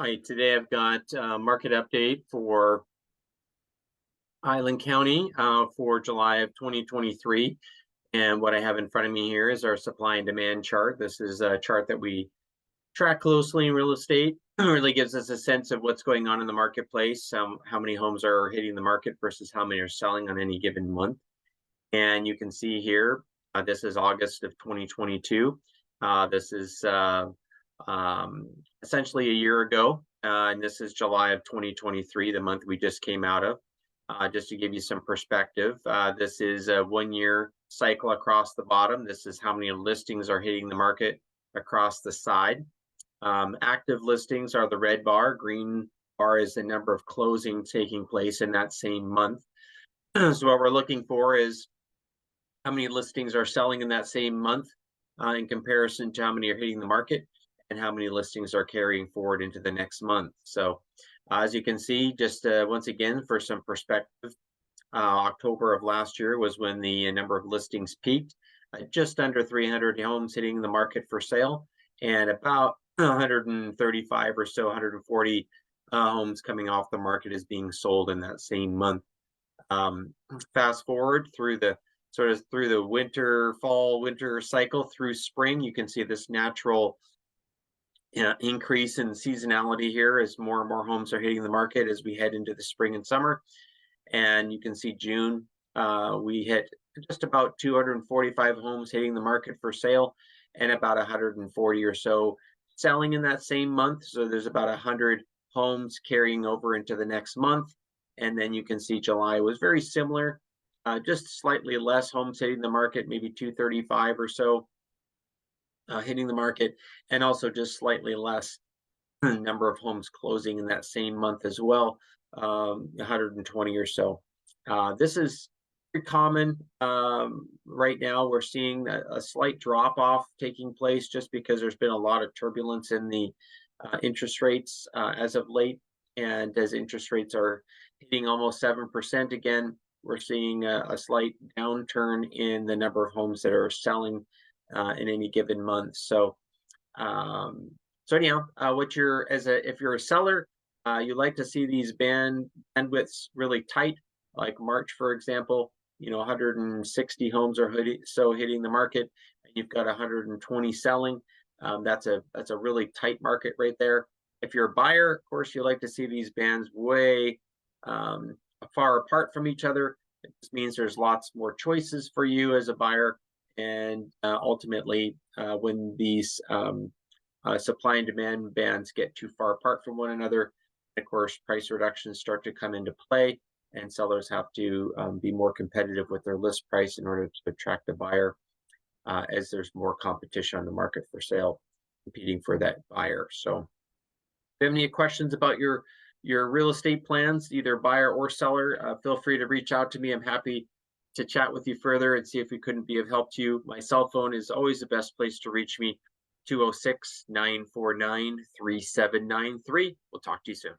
Hi, today I've got a market update for Highland County for July of 2023. And what I have in front of me here is our supply and demand chart. This is a chart that we track closely in real estate. It really gives us a sense of what's going on in the marketplace, how many homes are hitting the market versus how many are selling on any given month. And you can see here, this is August of 2022. This is essentially a year ago, and this is July of 2023, the month we just came out of. Just to give you some perspective, this is a 1-year cycle across the bottom. This is how many listings are hitting the market across the side. Active listings are the red bar. Green bar is the number of closings taking place in that same month. So what we're looking for is how many listings are selling in that same month in comparison to how many are hitting the market and how many listings are carrying forward into the next month. So as you can see, just once again, for some perspective, October of last year was when the number of listings peaked, just under 300 homes hitting the market for sale, and about 135 or so, 140 homes coming off the market as being sold in that same month. Fast forward through the fall winter cycle through spring, you can see this natural increase in seasonality here as more and more homes are hitting the market as we head into the spring and summer. And you can see June, we hit just about 245 homes hitting the market for sale and about 140 or so selling in that same month. So there's about 100 homes carrying over into the next month. And then you can see July was very similar, just slightly less homes hitting the market, maybe 235 or so hitting the market, and also just slightly less number of homes closing in that same month as well, 120 or so. This is very common. Right now we're seeing a slight drop off taking place just because there's been a lot of turbulence in the interest rates as of late, and as interest rates are hitting almost 7% again, we're seeing a slight downturn in the number of homes that are selling in any given month. So anyhow, if you're a seller, you like to see these bandwidths really tight, like March, for example, 160 homes are hitting the market, and you've got 120 selling. That's a really tight market right there. If you're a buyer, of course, you like to see these bands way far apart from each other. It just means there's lots more choices for you as a buyer. And ultimately, when these supply and demand bands get too far apart from one another, of course, price reductions start to come into play, and sellers have to be more competitive with their list price in order to attract a buyer, as there's more competition on the market for sale, competing for that buyer. So if you have any questions about your real estate plans, either buyer or seller, feel free to reach out to me. I'm happy to chat with you further and see if we couldn't be of help to you. My cell phone is always the best place to reach me, 206-949-3793. We'll talk to you soon.